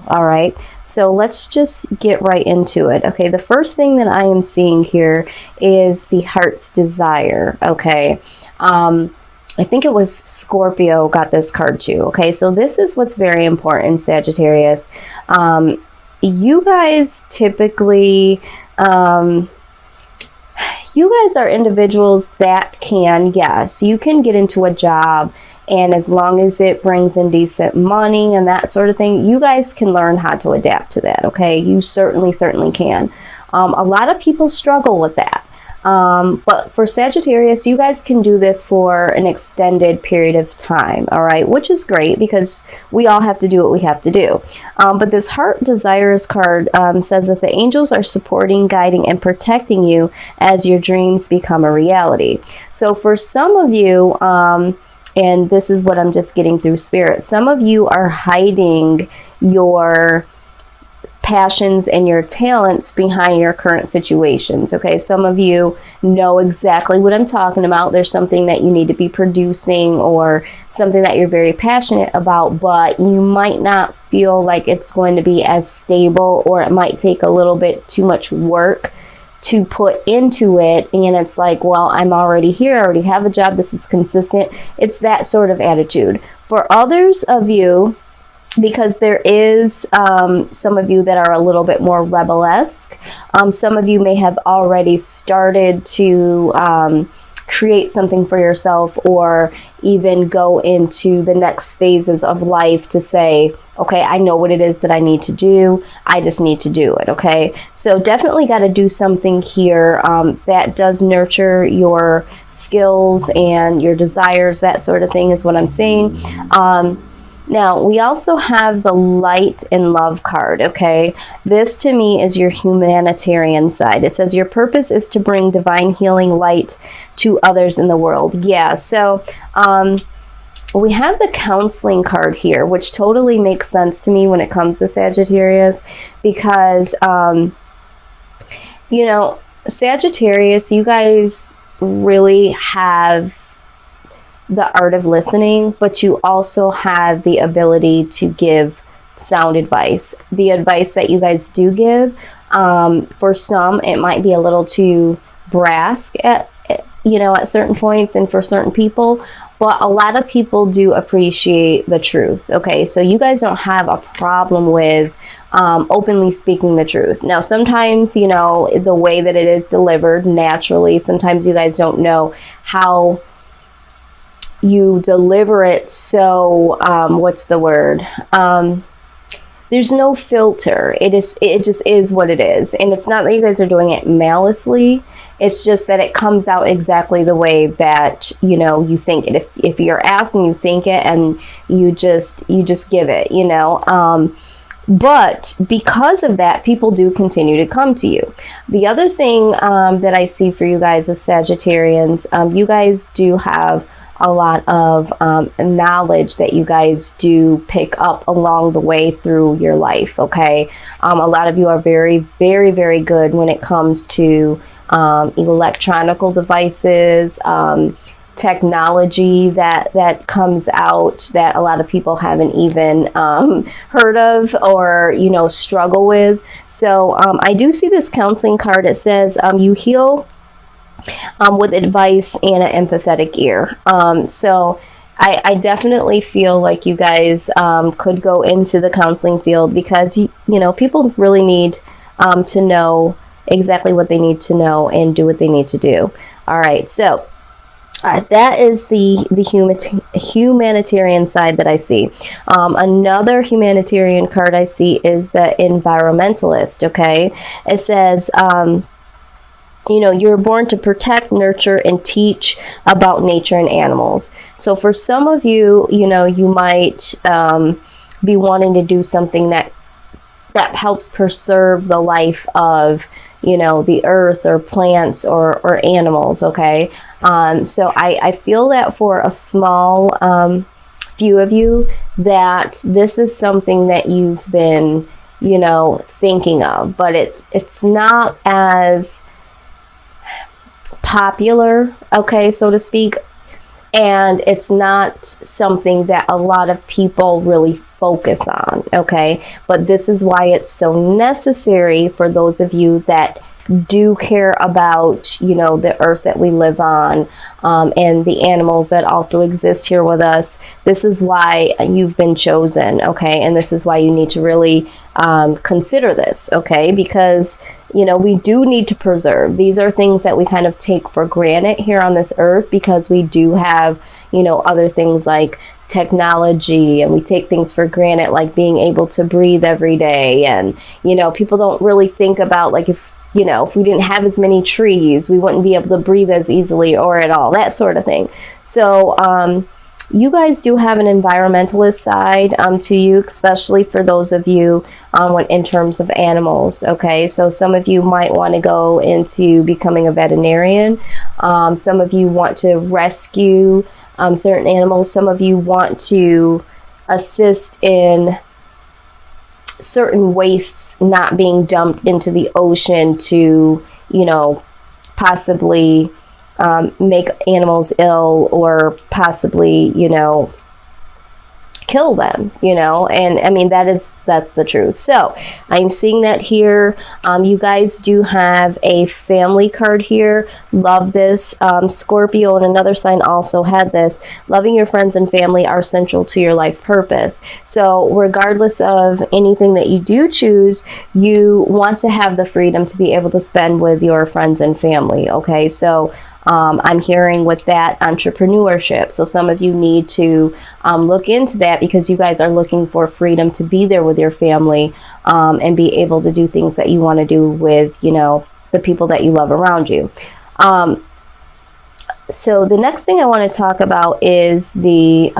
All right, so let's just get right into it. Okay, the first thing that I am seeing here is the heart's desire. Okay, I think it was Scorpio got this card too. Okay, so this is what's very important, Sagittarius. You guys typically, you guys are individuals that can, yes, you can get into a job, and as long as it brings in decent money and that sort of thing, you guys can learn how to adapt to that, okay? You certainly can. A lot of people struggle with that. But for Sagittarius, you guys can do this for an extended period of time, all right? Which is great because we all have to do what we have to do. But this Heart Desires card says that the angels are supporting, guiding, and protecting you as your dreams become a reality. So for some of you, and this is what I'm just getting through Spirit, some of you are hiding your passions and your talents behind your current situations. Okay, some of you know exactly what I'm talking about. There's something that you need to be producing or something that you're very passionate about, but you might not feel like it's going to be as stable, or it might take a little bit too much work to put into it, and it's like, well, I'm already here, I already have a job, this is consistent. It's that sort of attitude. For others of you, because there is some of you that are a little bit more rebel-esque, some of you may have already started to create something for yourself, or even go into the next phases of life to say, okay, I know what it is that I need to do. I just need to do it, okay? So definitely got to do something here that does nurture your skills and your desires, that sort of thing is what I'm saying. Now, we also have the Light and Love card, okay? This, to me, is your humanitarian side. It says, your purpose is to bring divine healing light to others in the world. Yeah, so we have the Counseling card here, which totally makes sense to me when it comes to Sagittarius, because, you know, Sagittarius, you guys really have the art of listening, but you also have the ability to give sound advice. The advice that you guys do give, for some, it might be a little too brash at certain points and for certain people, but a lot of people do appreciate the truth, okay? So you guys don't have a problem with openly speaking the truth. Now, sometimes, you know, the way that it is delivered naturally, sometimes you guys don't know how you deliver it, so what's the word, there's no filter. It just is what it is, and it's not that you guys are doing it maliciously. It's just that it comes out exactly the way that, you know, you think it. If you're asking, you think it, and you just give it, you know. But because of that, people do continue to come to you. The other thing that I see for you guys as Sagittarians, you guys do have a lot of knowledge that you guys do pick up along the way through your life, okay? A lot of you are very, very, very good when it comes to electronical devices, technology that comes out that a lot of people haven't even heard of, or, you know, struggle with. So I do see this Counseling card. It says you heal with advice and an empathetic ear. So I definitely feel like you guys could go into the counseling field, because you know, people really need to know exactly what they need to know and do what they need to do. All right, so that is the humanitarian side that I see. Another humanitarian card I see is the Environmentalist, okay? It says, you know, you're born to protect, nurture, and teach about nature and animals. So for some of you, you know, you might be wanting to do something that helps preserve the life of, you know, the earth or plants or animals, okay? So I feel that for a small few of you, that this is something that you've been, you know, thinking of, but it's not as popular, okay, so to speak. and it's not something that a lot of people really focus on, okay? But this is why it's so necessary for those of you that do care about, you know, the earth that we live on, and the animals that also exist here with us. This is why you've been chosen, okay? And this is why you need to really consider this, okay? Because, you know, we do need to preserve. These are things that we kind of take for granted here on this earth because we do have, you know, other things like technology, and we take things for granted like being able to breathe every day. And, you know, people don't really think about, like, if, you know, if we didn't have as many trees, we wouldn't be able to breathe as easily or at all, that sort of thing. So you guys do have an environmentalist side to you, especially for those of you in terms of animals, okay? So some of you might want to go into becoming a veterinarian. Some of you want to rescue certain animals. Some of you want to assist in certain wastes not being dumped into the ocean to, you know, possibly make animals ill, or possibly, you know, kill them, you know. And I mean, that's the truth. So I'm seeing that here. You guys do have a family card here. Love this. Scorpio and another sign also had this. Loving your friends and family are central to your life purpose. So regardless of anything that you do choose, you want to have the freedom to be able to spend with your friends and family, okay? So I'm hearing with that entrepreneurship. So some of you need to look into that, because you guys are looking for freedom to be there with your family and be able to do things that you want to do with, you know, the people that you love around you. So the next thing I want to talk about is the,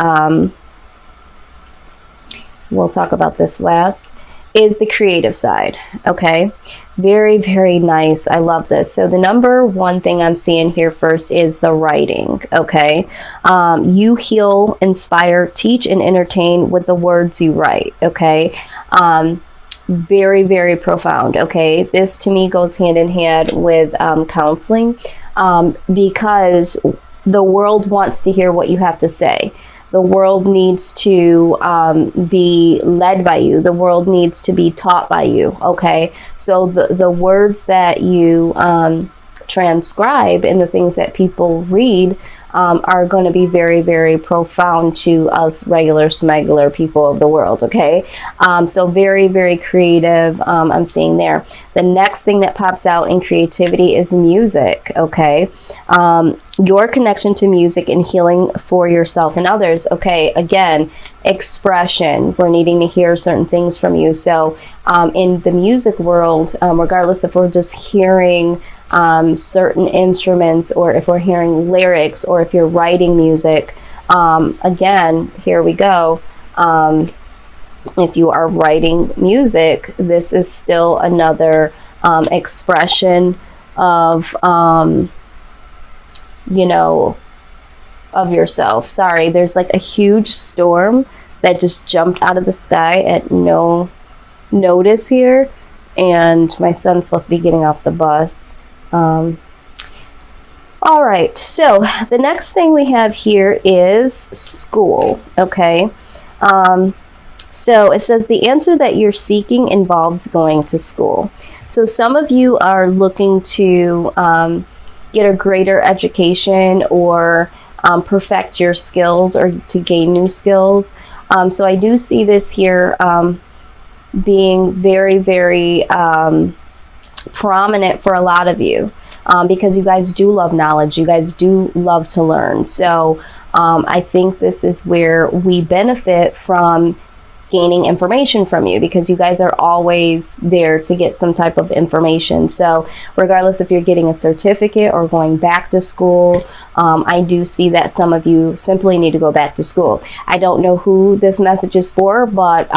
we'll talk about this last, is the creative side, okay? Very, very nice. I love this. So the number one thing I'm seeing here first is the writing, okay? You heal, inspire, teach, and entertain with the words you write, okay? Very, very profound, okay? This to me goes hand in hand with counseling, because the world wants to hear what you have to say. The world needs to be led by you. The world needs to be taught by you, okay? So the words that you transcribe and the things that people read are going to be very, very profound to us regular smuggler people of the world, okay? So very, very creative, I'm seeing there. The next thing that pops out in creativity is music, okay? Your connection to music and healing for yourself and others, okay? Again, expression. We're needing to hear certain things from you. So in the music world, regardless if we're just hearing certain instruments, or if we're hearing lyrics, or if you're writing music, again, here we go. If you are writing music, this is still another expression of, you know, of yourself. Sorry, there's like a huge storm that just jumped out of the sky at no notice here, and my son's supposed to be getting off the bus. All right, so the next thing we have here is school, okay? So it says the answer that you're seeking involves going to school. So some of you are looking to get a greater education, or perfect your skills, or to gain new skills. So I do see this here being very, very prominent for a lot of you, because you guys do love knowledge. You guys do love to learn. So I think this is where we benefit from gaining information from you, because you guys are always there to get some type of information. So regardless if you're getting a certificate or going back to school, I do see that some of you simply need to go back to school. I don't know who this message is for, but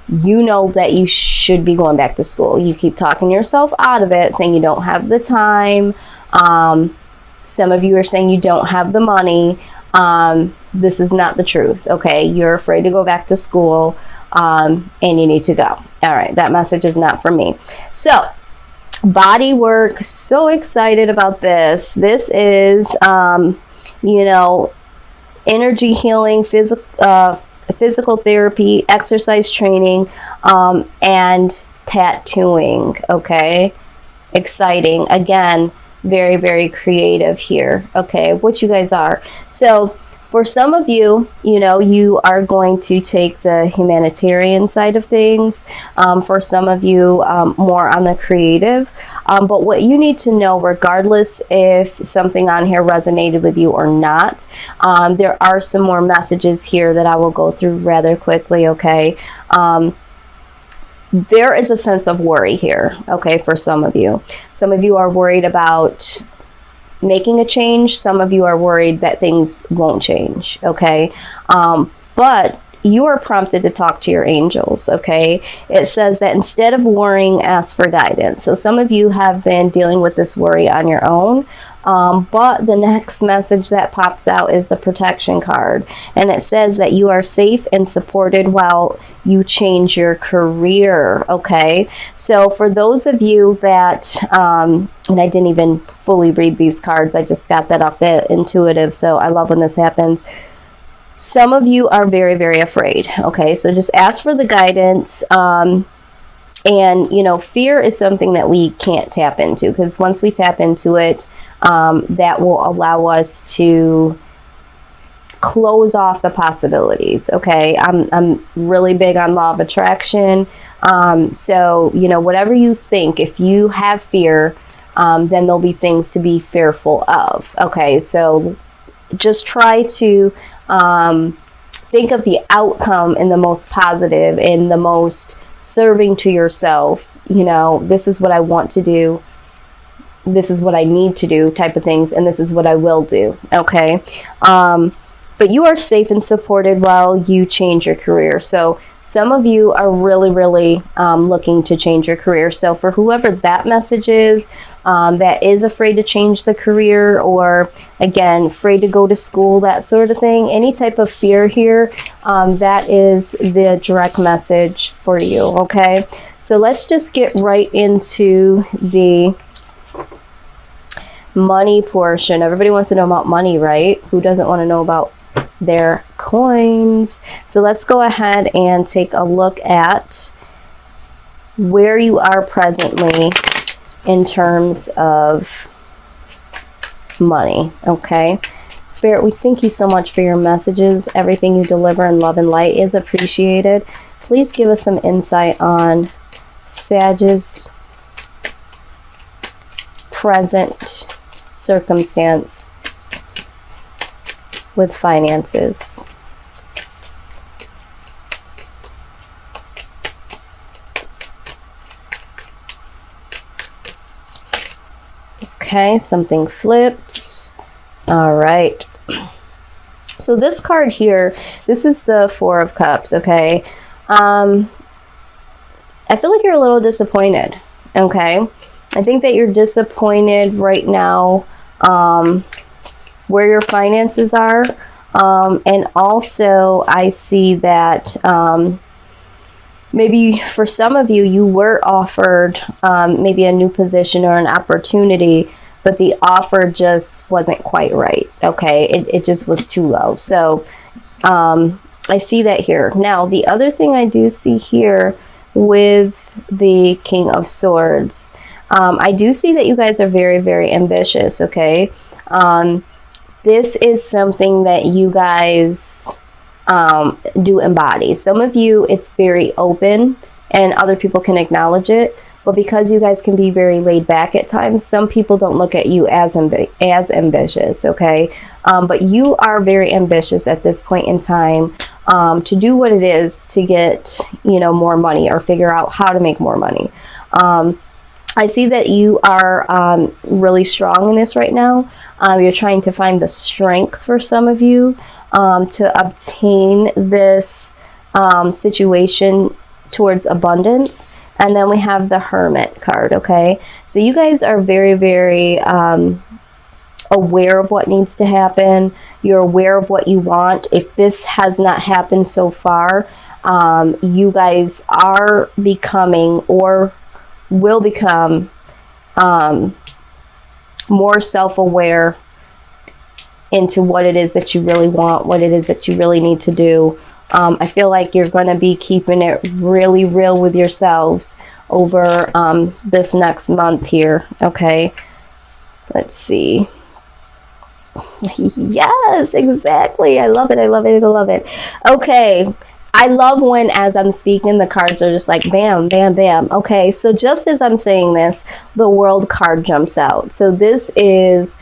you know that you should be going back to school. You keep talking yourself out of it, saying you don't have the time. Some of you are saying you don't have the money. This is not the truth, okay? You're afraid to go back to school, and you need to go. All right, that message is not for me. So, body work, so excited about this. This is, you know, energy healing, physical therapy, exercise training, and tattooing. Okay, exciting. Again, very, very creative here. Okay, what you guys are. So for some of you, you know, you are going to take the humanitarian side of things. For some of you, more on the creative. But what you need to know, regardless if something on here resonated with you or not, there are some more messages here that I will go through rather quickly, okay? There is a sense of worry here, okay, for some of you. Some of you are worried about making a change. Some of you are worried that things won't change, okay? But you are prompted to talk to your angels, okay? It says that instead of worrying, ask for guidance. So some of you have been dealing with this worry on your own. But the next message that pops out is the protection card. And it says that you are safe and supported while you change your career, okay? So for those of you that, and I didn't even fully read these cards, I just got that off the intuitive, so I love when this happens. Some of you are very, very afraid, okay? So just ask for the guidance. And, you know, fear is something that we can't tap into, because once we tap into it, that will allow us to close off the possibilities, okay? I'm really big on law of attraction. So, you know, whatever you think, if you have fear, then there'll be things to be fearful of, okay? So just try to think of the outcome in the most positive, in the most serving to yourself. You know, this is what I want to do, this is what I need to do type of things, and this is what I will do, okay? But you are safe and supported while you change your career. So some of you are really, really looking to change your career. So for whoever that message is, that is afraid to change the career, or again, afraid to go to school, that sort of thing, any type of fear here, that is the direct message for you, okay? So let's just get right into the money portion. Everybody wants to know about money, right? Who doesn't want to know about their coins? So let's go ahead and take a look at where you are presently in terms of money, okay? Spirit, we thank you so much for your messages. Everything you deliver in love and light is appreciated. Please give us some insight on Sag's present circumstance with finances. Okay, something flipped. All right. So this card here, this is the Four of Cups, okay? I feel like you're a little disappointed, okay? I think that you're disappointed right now where your finances are. And also I see that maybe for some of you, you were offered maybe a new position or an opportunity, but the offer just wasn't quite right, okay? It just was too low. So I see that here. Now, the other thing I do see here with the King of Swords, I do see that you guys are very, very ambitious, okay? This is something that you guys do embody. Some of you, it's very open and other people can acknowledge it, but because you guys can be very laid back at times, some people don't look at you as ambitious, okay? But you are very ambitious at this point in time to do what it is to get, you know, more money or figure out how to make more money. I see that you are really strong in this right now. You're trying to find the strength for some of you to obtain this situation towards abundance. And then we have the Hermit card, okay? So you guys are very, very aware of what needs to happen. You're aware of what you want. If this has not happened so far, you guys are becoming or will become more self-aware into what it is that you really want, what it is that you really need to do. I feel like you're going to be keeping it really real with yourselves over this next month here, okay? Let's see. Yes, exactly. I love it. I love it. I love it. Okay. I love when, as I'm speaking, the cards are just like bam, bam, bam. Okay, so just as I'm saying this, the World card jumps out. So this is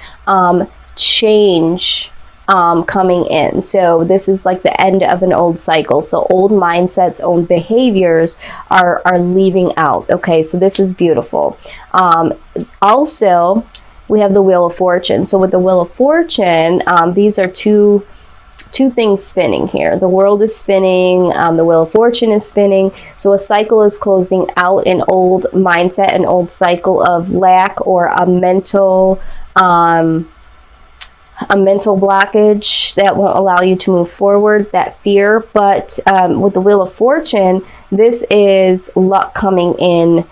change coming in. So this is like the end of an old cycle. So old mindsets, old behaviors are leaving out. Okay, so this is beautiful. Also, we have the Wheel of Fortune. So with the Wheel of Fortune, these are two things spinning here. The world is spinning, the Wheel of Fortune is spinning. So a cycle is closing out, an old mindset, an old cycle of lack, or a mental blockage that won't allow you to move forward, that fear. But with the Wheel of Fortune, this is luck coming in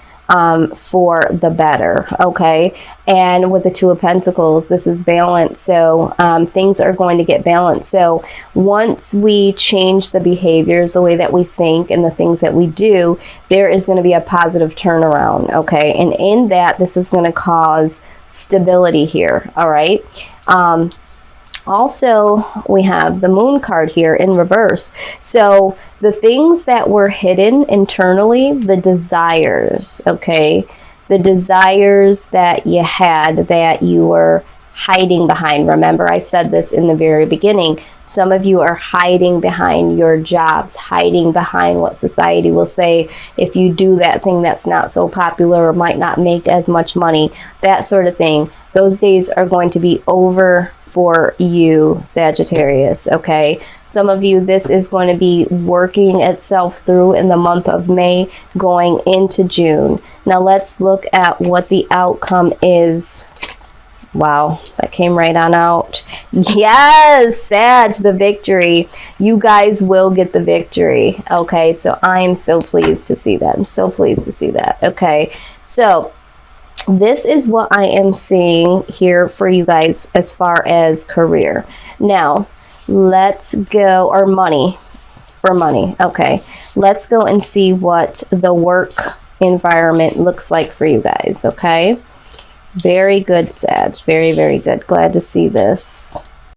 for the better, okay? And with the Two of Pentacles, this is balance. So things are going to get balanced. So once we change the behaviors, the way that we think and the things that we do, there is going to be a positive turnaround, okay? And in that, this is going to cause stability here, all right? Also, we have the Moon card here in reverse. So the things that were hidden internally, the desires, okay? The desires that you had, that you were hiding behind. Remember, I said this in the very beginning. Some of you are hiding behind your jobs, hiding behind what society will say if you do that thing that's not so popular or might not make as much money, that sort of thing. Those days are going to be over for you, Sagittarius, okay? Some of you, this is going to be working itself through in the month of May, going into June. Now let's look at what the outcome is. Wow, that came right on out. Yes, Sag, the victory. You guys will get the victory, okay? So I'm so pleased to see that. I'm so pleased to see that, okay? So this is what I am seeing here for you guys as far as career. Now, let's go, or money, for money, okay. Let's go and see what the work environment looks like for you guys, okay. Very good, Sag. Very, very good. Glad to see this.